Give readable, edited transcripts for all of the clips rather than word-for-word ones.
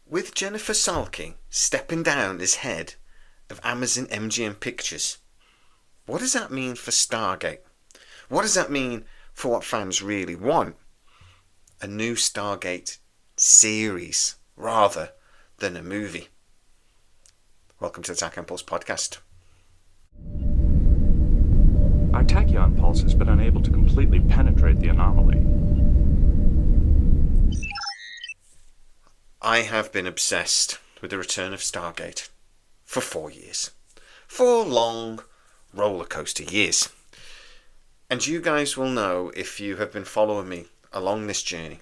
With Jennifer Salke stepping down as head of Amazon MGM Pictures, what does that mean for Stargate? What does that mean for what fans really want? A new Stargate series rather than a movie. Welcome to the Tachyon Pulse podcast. Our Tachyon pulse has been unable to completely penetrate the anomaly. I have been obsessed with the return of Stargate for 4 years. 4 long roller coaster years. And you guys will know, if you have been following me along this journey,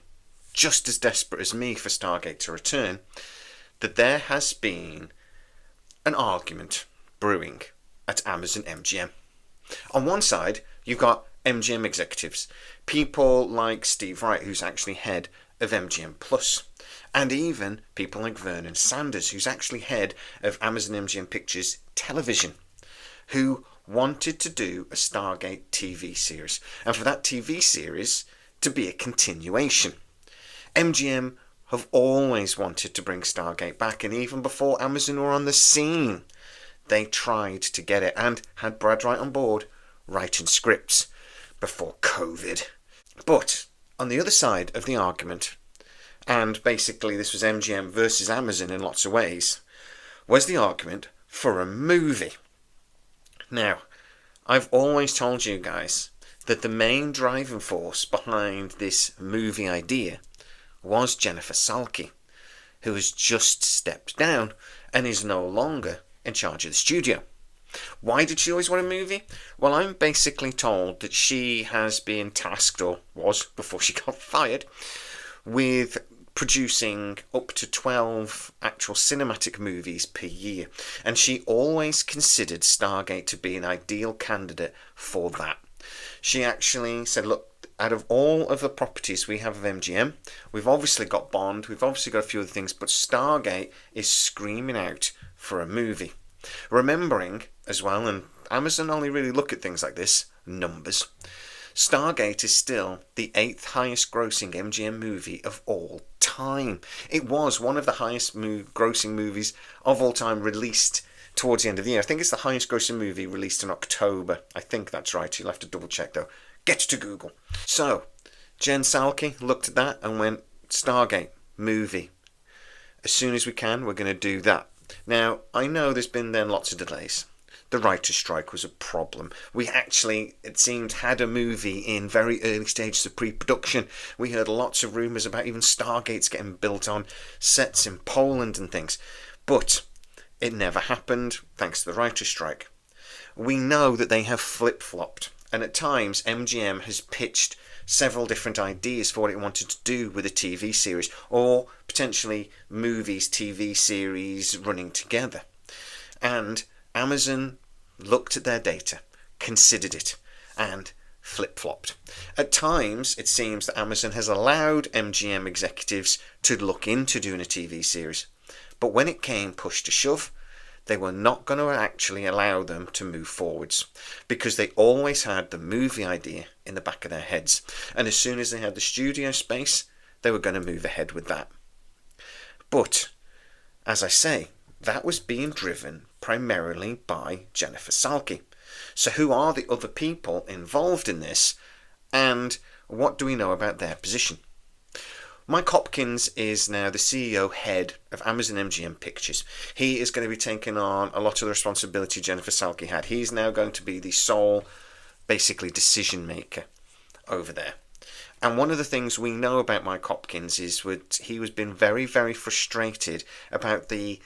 just as desperate as me for Stargate to return, that there has been an argument brewing at Amazon MGM. On one side, you've got MGM executives, people like Steve Wright, who's actually head of MGM Plus, and even people like Vernon Sanders, who's actually head of Amazon MGM Pictures Television, who wanted to do a Stargate TV series, and for that TV series to be a continuation. MGM have always wanted to bring Stargate back, and even before Amazon were on the scene, they tried to get it and had Brad Wright on board writing scripts before COVID. But on the other side of the argument, and basically this was MGM versus Amazon in lots of ways, was the argument for a movie. Now, I've always told you guys that the main driving force behind this movie idea was Jennifer Salke, who has just stepped down and is no longer in charge of the studio. Why did she always want a movie? Well, I'm basically told that she has been tasked, or was before she got fired, with producing up to 12 actual cinematic movies per year. And she always considered Stargate to be an ideal candidate for that. She actually said, look, out of all of the properties we have of MGM, we've obviously got Bond, we've obviously got a few other things, but Stargate is screaming out for a movie. Remembering as well, and Amazon only really look at things like this, numbers, Stargate is still the 8th highest grossing MGM movie of all time. It was one of the highest grossing movies of all time released towards the end of the year. I think it's the highest grossing movie released in October. I think that's right. You'll have to double check though. Get to Google. So, Jen Salke looked at that and went, Stargate, movie. As soon as we can, we're going to do that. Now, I know there's been then lots of delays. The writer's strike was a problem. We actually, it seemed, had a movie in very early stages of pre-production. We heard lots of rumours about even Stargates getting built on sets in Poland and things. But it never happened, thanks to the writer's strike. We know that they have flip-flopped. And at times, MGM has pitched several different ideas for what it wanted to do with a TV series, or potentially movies, TV series running together. And Amazon looked at their data, considered it, and flip-flopped. At times, it seems that Amazon has allowed MGM executives to look into doing a TV series. But when it came push to shove, they were not going to actually allow them to move forwards, because they always had the movie idea in the back of their heads. And as soon as they had the studio space, they were going to move ahead with that. But, as I say, that was being driven primarily by Jennifer Salke. So who are the other people involved in this, and what do we know about their position? Mike Hopkins is now the CEO head of Amazon MGM Pictures. He is going to be taking on a lot of the responsibility Jennifer Salke had. He's now going to be the sole, basically, decision maker over there. And one of the things we know about Mike Hopkins is that he has been very, very frustrated about the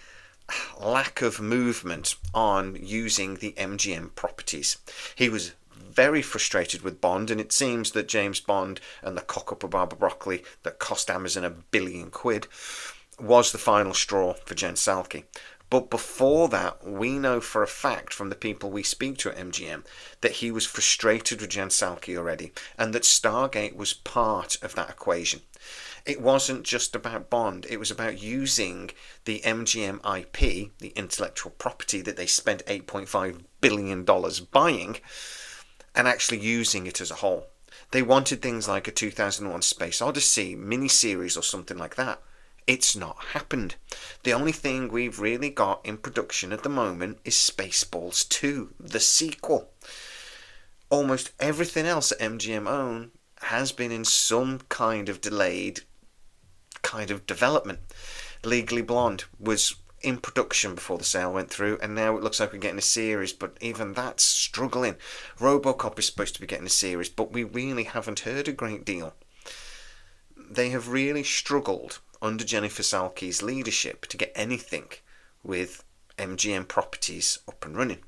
lack of movement on using the MGM properties. He was very frustrated with Bond, and it seems that James Bond and the cock-up of Barbara Broccoli that cost Amazon £1 billion was the final straw for Jen Salke. But before that, we know for a fact from the people we speak to at MGM that he was frustrated with Jen Salke already, and that Stargate was part of that equation. It wasn't just about Bond, it was about using the MGM IP, the intellectual property that they spent $8.5 billion buying, and actually using it as a whole. They wanted things like a 2001 Space Odyssey miniseries or something like that It's not happened. The only thing we've really got in production at the moment is Spaceballs 2, the sequel. Almost everything else that MGM own has been in some kind of delayed kind of development. Legally Blonde was in production before the sale went through, and now it looks like we're getting a series, but even that's struggling. RoboCop is supposed to be getting a series, but we really haven't heard a great deal. They have really struggled under Jennifer Salke's leadership to get anything with MGM properties up and running.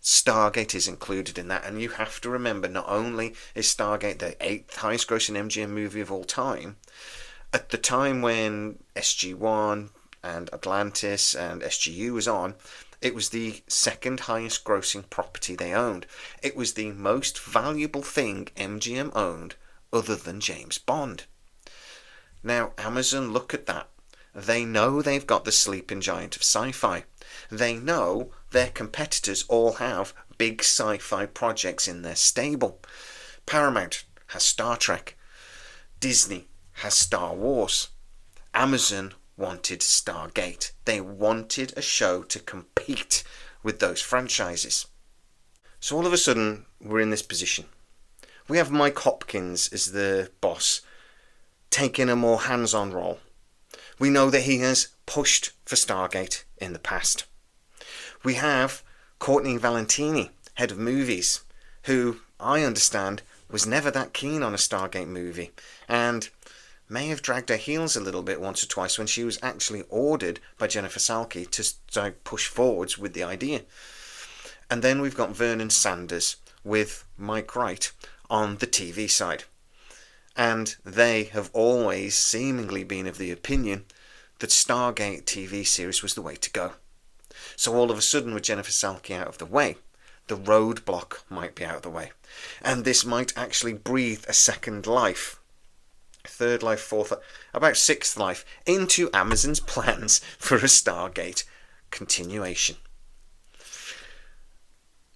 Stargate is included in that, and you have to remember, not only is Stargate the 8th highest grossing MGM movie of all time, at the time when SG-1 and Atlantis and SGU was on, it was the 2nd highest grossing property they owned. It was the most valuable thing MGM owned other than James Bond. Now, Amazon look at that. They know they've got the sleeping giant of sci-fi. They know their competitors all have big sci-fi projects in their stable. Paramount has Star Trek. Disney has Star Wars. Amazon wanted Stargate. They wanted a show to compete with those franchises. So all of a sudden, we're in this position. We have Mike Hopkins as the boss, taking a more hands-on role. We know that he has pushed for Stargate in the past. We have Courtney Valentini, head of movies, who, I understand, was never that keen on a Stargate movie, and may have dragged her heels a little bit once or twice when she was actually ordered by Jennifer Salke to push forwards with the idea. And then we've got Vernon Sanders with Mike Wright on the TV side. And they have always seemingly been of the opinion that Stargate TV series was the way to go. So all of a sudden, with Jennifer Salke out of the way, the roadblock might be out of the way. And this might actually breathe a second life, third life, fourth, about sixth life, into Amazon's plans for a Stargate continuation.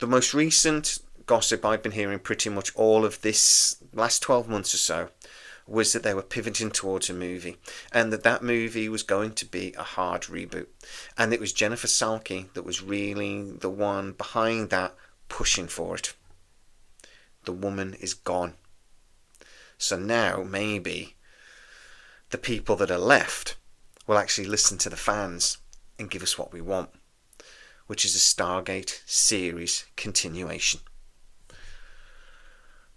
The most recent gossip I've been hearing pretty much all of this last 12 months or so was that they were pivoting towards a movie, and that movie was going to be a hard reboot, and it was Jennifer Salke that was really the one behind that, pushing for it. The woman is gone. So now maybe the people that are left will actually listen to the fans and give us what we want, which is a Stargate series continuation.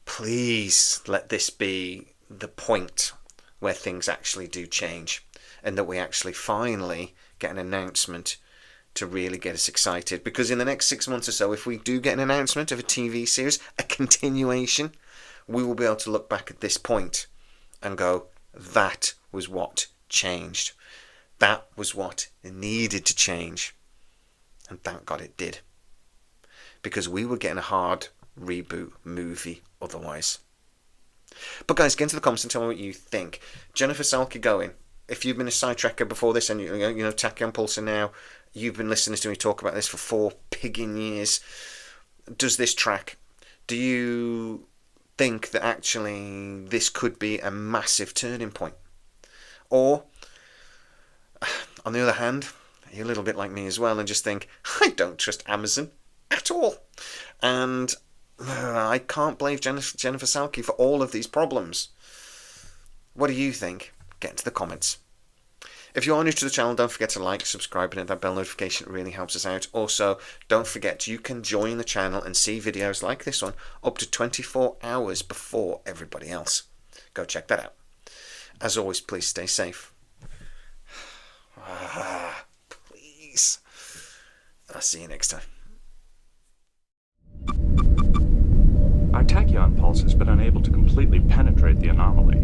Please let this be the point where things actually do change, and that we actually finally get an announcement to really get us excited. Because in the next 6 months or so, if we do get an announcement of a TV series, a continuation, we will be able to look back at this point and go, that was what changed. That was what needed to change. And thank God it did. Because we were getting a hard reboot movie otherwise. But guys, get into the comments and tell me what you think. Jennifer Salke going. If you've been a sci-trekker before this, and you know Tachyon Pulsar now, you've been listening to me talk about this for 4 pigging years. Does this track? Do you think that actually this could be a massive turning point? Or, on the other hand, you're a little bit like me as well and just think, I don't trust Amazon at all. And I can't blame Jennifer Salke for all of these problems. What do you think? Get into the comments. If you are new to the channel, don't forget to like, subscribe, and hit that bell notification. It really helps us out. Also, don't forget you can join the channel and see videos like this one up to 24 hours before everybody else. Go check that out. As always, please stay safe. Please. I'll see you next time. Our tachyon pulse has been unable to completely penetrate the anomaly.